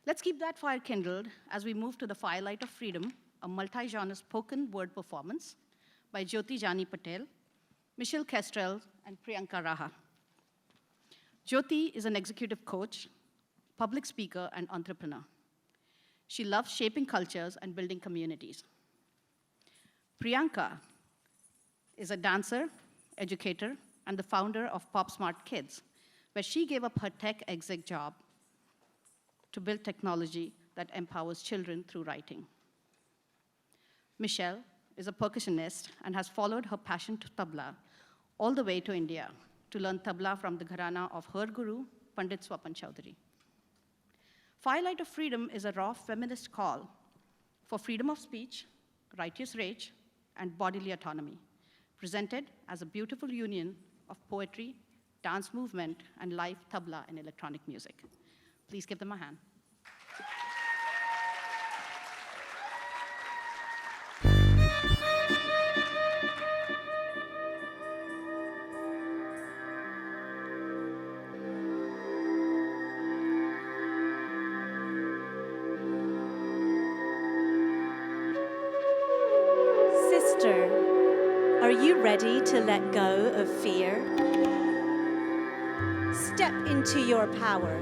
Let's keep that fire kindled as we move to the Firelight of Freedom, a multi-genre spoken word performance by Jyoti Jani Patel, Michelle Kestrel, and Priyanka Raha. Jyoti is an executive coach, public speaker, and entrepreneur. She loves shaping cultures and building communities. Priyanka is a dancer, educator, and the founder of Pop Smart Kids, where she gave up her tech exec job to build technology that empowers children through writing. Michelle is a percussionist and has followed her passion to tabla all the way to India to learn tabla from the gharana of her guru, Pandit Swapan Chaudhary. Firelight of Freedom is a raw feminist call for freedom of speech, righteous rage, and bodily autonomy, presented as a beautiful union of poetry, dance movement, and live tabla and electronic music. Please give them a hand. Sister, are you ready to let go of fear? Step into your power.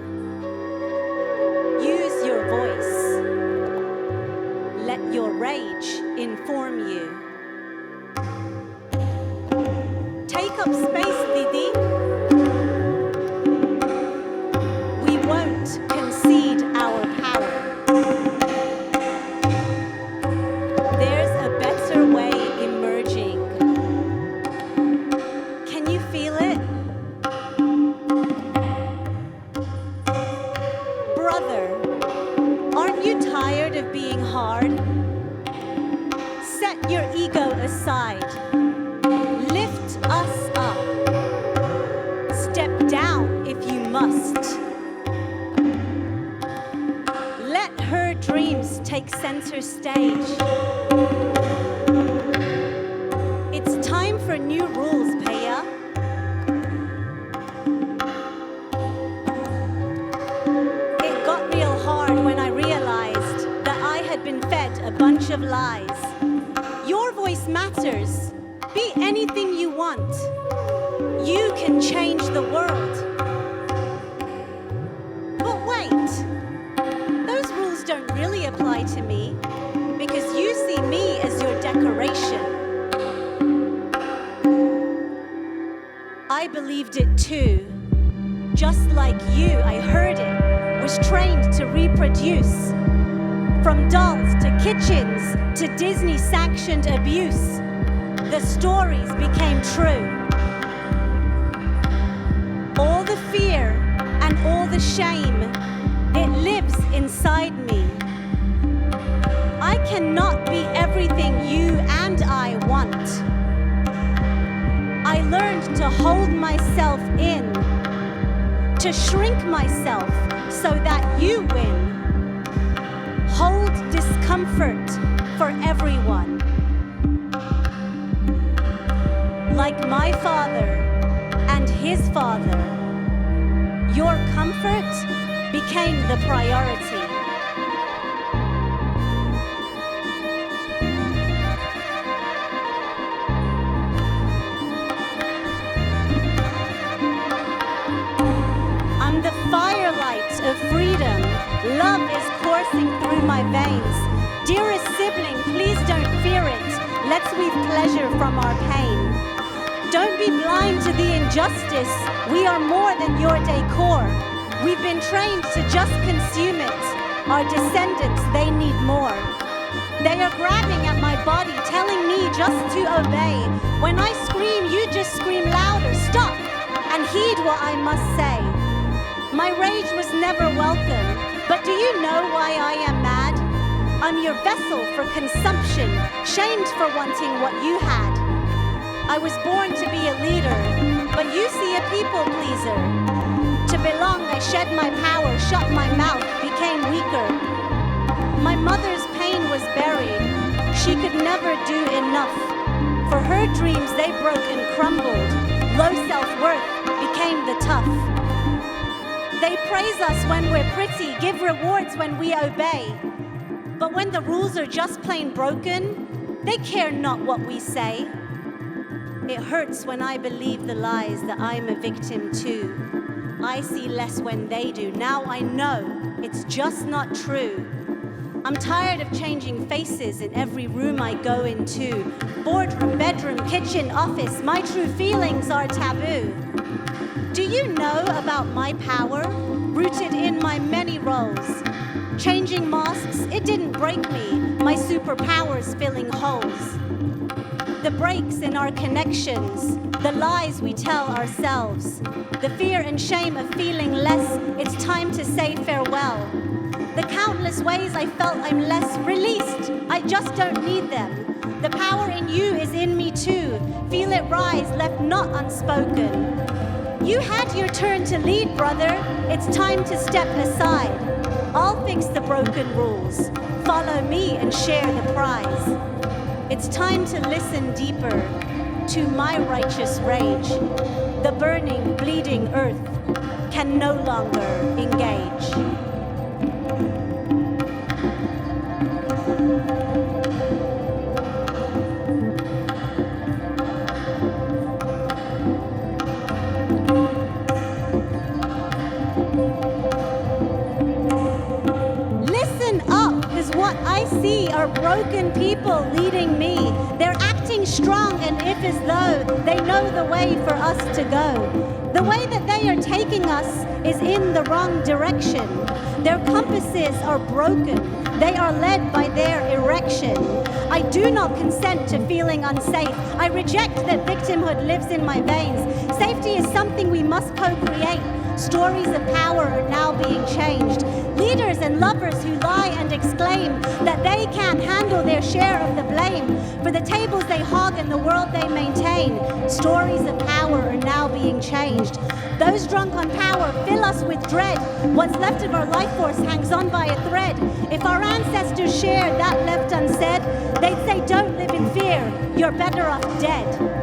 Use your voice. Let your rage inform you. Take up space, Didi. We won't concede our power. There's a better way emerging. Can you feel it? Aren't you tired of being hard? Set your ego aside. Lift us up. Step down if you must. Let her dreams take center stage. It's time for new rules, Paya. A bunch of lies. Your voice matters. Be anything you want. You can change the world. But wait, those rules don't really apply to me because you see me as your decoration. I believed it too. Just like you, I heard it, was trained to reproduce. From dolls to kitchens to Disney-sanctioned abuse, the stories became true. All the fear and all the shame, it lives inside me. I cannot be everything you and I want. I learned to hold myself in, to shrink myself so that you win. Hold discomfort for everyone. Like my father and his father, your comfort became the priority. I'm the firelight of freedom. Love is coursing through my veins. Dearest sibling, please don't fear it. Let's weave pleasure from our pain. Don't be blind to the injustice. We are more than your decor. We've been trained to just consume it. Our descendants, they need more. They are grabbing at my body, telling me just to obey. When I scream, you just scream louder. Stop and heed what I must say. My rage was never welcome. But do you know why I am mad? I'm your vessel for consumption, shamed for wanting what you had. I was born to be a leader, but you see a people pleaser. To belong, I shed my power, shut my mouth, became weaker. My mother's pain was buried. She could never do enough. For her dreams, they broke and crumbled. Low self-worth became the tough. They praise us when we're pretty, give rewards when we obey. But when the rules are just plain broken, they care not what we say. It hurts when I believe the lies that I'm a victim to. I see less when they do. Now I know it's just not true. I'm tired of changing faces in every room I go into. Boardroom, bedroom, kitchen, office, my true feelings are taboo. Do you know about my power, rooted in my many roles? Changing masks, it didn't break me, my superpowers filling holes. The breaks in our connections, the lies we tell ourselves, the fear and shame of feeling less, it's time to say farewell. The countless ways I felt I'm less released, I just don't need them. The power in you is in me too, feel it rise, left not unspoken. You had your turn to lead, brother, it's time to step aside. I'll fix the broken rules, follow me and share the prize. It's time to listen deeper to my righteous rage. The burning, bleeding earth can no longer engage. What I see are broken people leading me. They're acting strong and if as though they know the way for us to go. The way that they are taking us is in the wrong direction. Their compasses are broken. They are led by their erection. I do not consent to feeling unsafe. I reject that victimhood lives in my veins. Safety is something we must co-create. Stories of power are now being changed. Leaders and lovers who lie and exclaim that they can't handle their share of the blame for the tables they hog and the world they maintain. Stories of power are now being changed. Those drunk on power fill us with dread. What's left of our life force hangs on by a thread. If our ancestors shared that left unsaid, they'd say don't live in fear, you're better off dead.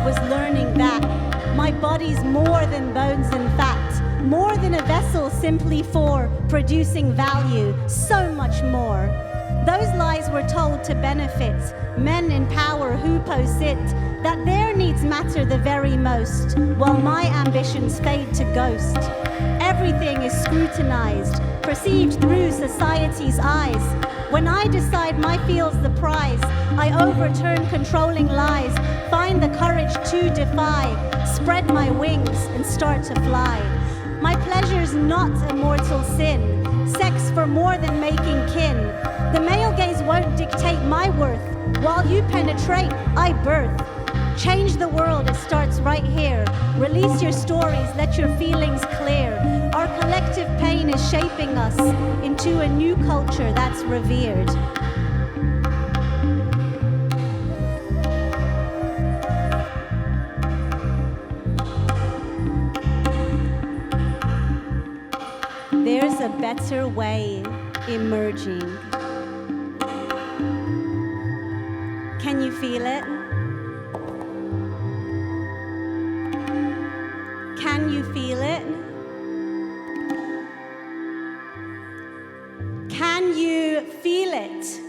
Was learning that my body's more than bones and fat, more than a vessel simply for producing value, so much more. Those lies were told to benefit men in power who posit that their needs matter the very most, while my ambitions fade to ghost. Everything is scrutinized, perceived through society's eyes. When I decide my field's the prize, I overturn controlling lies, find the courage to defy, spread my wings and start to fly. My pleasure's not a mortal sin, sex for more than making kin. The male gaze won't dictate my worth, while you penetrate, I birth. Change the world, it starts right here. Release your stories, let your feelings clear. Our collective pain is shaping us into a new culture that's revered. There's a better way emerging. Can you feel it? Can you feel it? Can you feel it?